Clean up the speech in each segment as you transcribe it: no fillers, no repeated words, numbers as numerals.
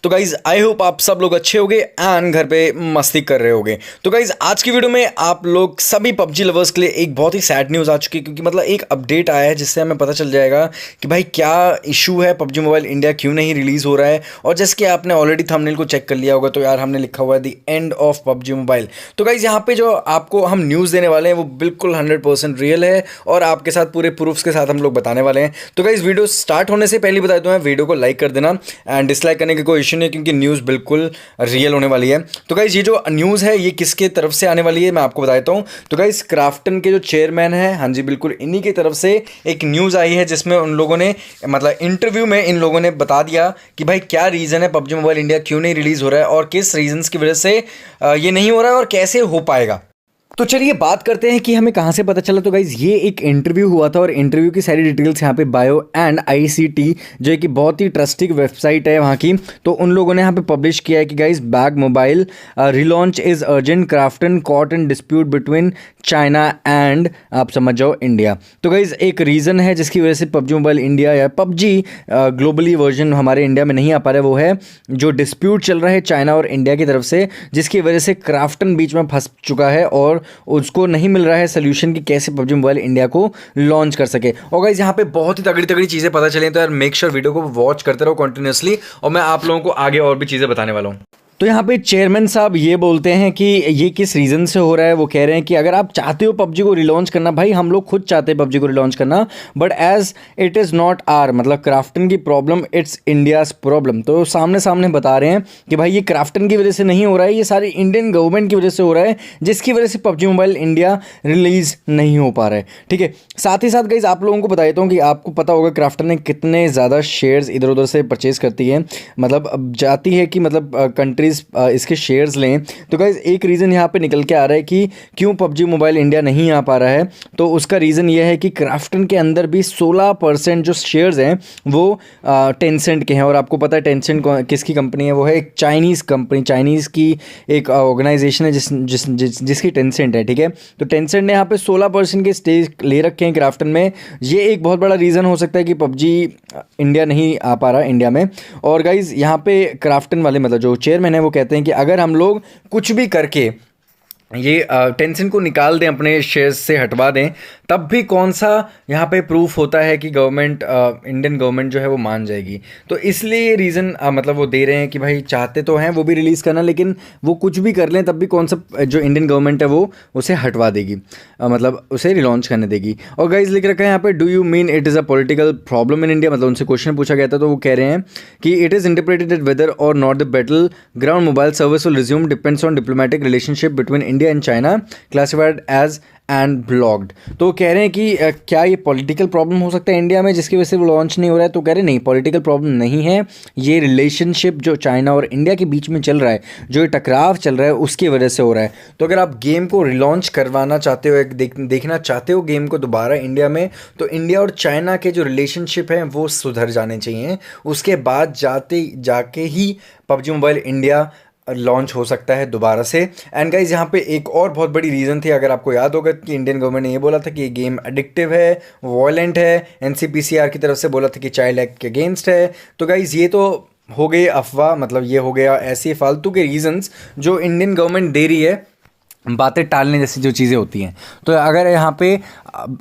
तो guys I hope आप सब लोग अच्छे होंगे एंड घर पे मस्ती कर रहे होंगे। तो गाइज आज की वीडियो में आप लोग सभी पबजी लवर्स के लिए एक बहुत ही सैड न्यूज़ आ चुकी है, क्योंकि मतलब एक अपडेट आया है जिससे हमें पता चल जाएगा कि भाई क्या इशू है, पबजी मोबाइल इंडिया क्यों नहीं रिलीज़ हो रहा है। और जैसे कि आपने ऑलरेडी थंबनेल को चेक कर लिया होगा तो यार हमने लिखा हुआ है the end of PUBG mobile. तो गाइज यहाँ पे जो आपको हम न्यूज़ देने वाले हैं वो बिल्कुल 100% रियल है और आपके साथ पूरे प्रूफ्स के साथ हम लोग बताने वाले हैं। तो गाइज वीडियो स्टार्ट होने से पहले बता दूँ मैं, वीडियो को लाइक कर देना एंड डिसलाइक करने की कोई इशू नहीं, क्योंकि न्यूज़ बिल्कुल रियल होने वाली है। तो गाइज ये जो न्यूज़ है ये किसके तरफ से आने वाली है मैं आपको बता देता हूँ। तो गाइज क्राफ्टन के जो चेयरमैन हैं, हाँ जी बिल्कुल इन्हीं की तरफ से एक न्यूज़ आई है जिसमें उन लोगों ने मतलब इंटरव्यू में इन लोगों ने बता दिया कि भाई क्या रीज़न है पबजी मोबाइल इंडिया क्यों नहीं रिलीज़ हो रहा है और किस रीजंस की वजह से ये नहीं हो रहा है और कैसे हो पाएगा। तो चलिए बात करते हैं कि हमें कहाँ से पता चला। तो गाइज ये एक इंटरव्यू हुआ था और इंटरव्यू की सारी डिटेल्स यहाँ पे बायो एंड आईसीटी जो कि बहुत ही ट्रस्टिंग वेबसाइट है वहाँ की, तो उन लोगों ने यहाँ पे पब्लिश किया है कि गाइज बैग mobile relaunch is urgent, Krafton caught in dispute between China and आप समझ जाओ इंडिया। तो गाइज एक रीज़न है जिसकी वजह से पबजी मोबाइल इंडिया या पबजी ग्लोबली वर्जन हमारे इंडिया में नहीं आ पा रहा है, वो है जो डिस्प्यूट चल रहा है चाइना और इंडिया की तरफ से, जिसकी वजह से क्राफ्टन बीच में फंस चुका है और उसको नहीं मिल रहा है सोल्यूशन कि कैसे पबजी मोबाइल इंडिया को लॉन्च कर सके। और गाइस यहाँ पे बहुत ही तगड़ी तगड़ी चीज़ें पता चली, तो यार मेक श्योर वीडियो को वॉच करते रहो कंटिन्यूसली और मैं आप लोगों को आगे और भी चीज़ें बताने वाला हूँ। तो यहाँ पे चेयरमैन साहब ये बोलते हैं कि ये किस रीज़न से हो रहा है। वो कह रहे हैं कि अगर आप चाहते हो पबजी को रिलॉन्च करना, भाई हम लोग खुद चाहते हैं पबजी को रिलॉन्च करना, but as it is not our मतलब क्राफ्टन की प्रॉब्लम, इट्स इंडियाज़ प्रॉब्लम। तो सामने सामने बता रहे हैं कि भाई ये क्राफ्टन की वजह से नहीं हो रहा है, ये सारी इंडियन गवर्नमेंट की वजह से हो रहा है, जिसकी वजह से पबजी मोबाइल इंडिया रिलीज़ नहीं हो पा रहा है। ठीक है, साथ ही साथ गाइस आप लोगों को बता देता हूँ कि आपको पता होगा क्राफ्टन ने कितने ज़्यादा शेयर्स इधर उधर से परचेज करती है, मतलब जाती है कि मतलब कंट्रीज़ इसके शेयर्स लें। तो गाइज एक रीज़न यहाँ पे निकल के आ रहा है कि क्यों पबजी मोबाइल इंडिया नहीं आ पा रहा है। तो उसका रीज़न ये है कि क्राफ्टन के अंदर भी 16% जो शेयर्स हैं वो टेंसेंट के हैं। और आपको पता है टेंसेंट किसकी कंपनी है, वो है एक चाइनीज़ कंपनी, चाइनीज़ की एक ऑर्गेनाइजेशन है जिसकी टेंसेंट है। ठीक है, तो टेंसेंट ने यहाँ पे 16% के स्टेक ले रखे हैं क्राफ्टन में। ये एक बहुत बड़ा रीज़न हो सकता है कि पबजी इंडिया नहीं आ पा रहा इंडिया में। और गाइज यहाँ पे क्राफ्टन वाले मतलब जो चेयरमैन है वो कहते हैं कि अगर हम लोग कुछ भी करके ये टेंशन को निकाल दें, अपने शेयर्स से हटवा दें, तब भी कौन सा यहाँ पे प्रूफ होता है कि गवर्नमेंट इंडियन गवर्नमेंट जो है वो मान जाएगी। तो इसलिए रीज़न मतलब वो दे रहे हैं कि भाई चाहते तो हैं वो भी रिलीज़ करना, लेकिन वो कुछ भी कर लें तब भी कौन सा जो इंडियन गवर्नमेंट है वो उसे हटवा देगी, मतलब उसे रिलॉन्च करने देगी। और गाइज लिख रखा है यहाँ पे, do you mean it is a political problem in India, मतलब उनसे क्वेश्चन पूछा गया था तो वो कह रहे हैं कि it is interpreted that whether और not the battle ground mobile service will resume depends on diplomatic relationship between India and China classified as and blocked. तो कह रहे हैं कि क्या ये पॉलिटिकल प्रॉब्लम हो सकता है इंडिया में जिसकी वजह से वो लॉन्च नहीं हो रहा है। तो कह रहे हैं नहीं, पॉलिटिकल प्रॉब्लम नहीं है, ये रिलेशनशिप जो चाइना और इंडिया के बीच में चल रहा है, जो ये टकराव चल रहा है उसकी वजह से हो रहा है। तो अगर आप गेम को रिलॉन्च करवाना चाहते हो, देखना चाहते हो गेम को दोबारा इंडिया में, तो इंडिया और चाइना के जो रिलेशनशिप हैं वो सुधर जाने चाहिए, उसके बाद जाके ही पबजी मोबाइल इंडिया लॉन्च हो सकता है दोबारा से। एंड गाइज यहाँ पे एक और बहुत बड़ी रीज़न थी, अगर आपको याद होगा कि इंडियन गवर्नमेंट ने ये बोला था कि ये गेम एडिक्टिव है, वॉयलेंट है, एनसीपीसीआर की तरफ से बोला था कि चाइल्ड एक्ट के अगेंस्ट है। तो गाइज ये तो हो गई अफवाह, मतलब ये हो गया ऐसे फालतू के रीजंस जो इंडियन गवर्नमेंट दे रही है, बातें टालने जैसी जो चीज़ें होती हैं। तो अगर यहाँ पे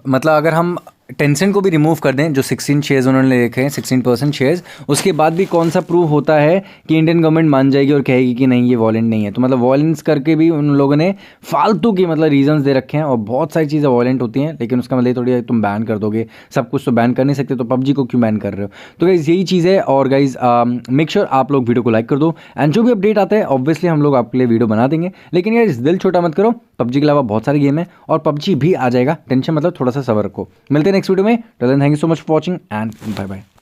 मतलब अगर हम टेंसेंट को भी रिमूव कर दें, जो 16 शेयर्स उन्होंने रखे हैं 16% शेयर्स, उसके बाद भी कौन सा प्रूफ होता है कि इंडियन गवर्नमेंट मान जाएगी और कहेगी कि नहीं ये वॉयलेंट नहीं है। तो मतलब वॉयलेंस करके भी उन लोगों ने फालतू की मतलब रीजंस दे रखे हैं, और बहुत सारी चीज़ें वॉयलेंट होती हैं, लेकिन उसका मतलब थोड़ी तुम बैन कर दोगे, सब कुछ तो बैन कर नहीं सकते, तो पबजी को क्यों बैन कर रहे हो। तो गाइज यही चीज़ है। और गाइज मेक श्योर आप लोग वीडियो को लाइक कर दो एंड जो भी अपडेट आता है ऑब्वियसली हम लोग आपके लिए वीडियो बना देंगे, लेकिन यार दिल छोटा मत करो, पबजी के अलावा बहुत सारे गेम है और पबजी भी आ जाएगा, टेंशन मतलब थोड़ा सा सब्र रखो। मिलते हैं नेक्स्ट वीडियो में, thank you so much for watching and bye bye.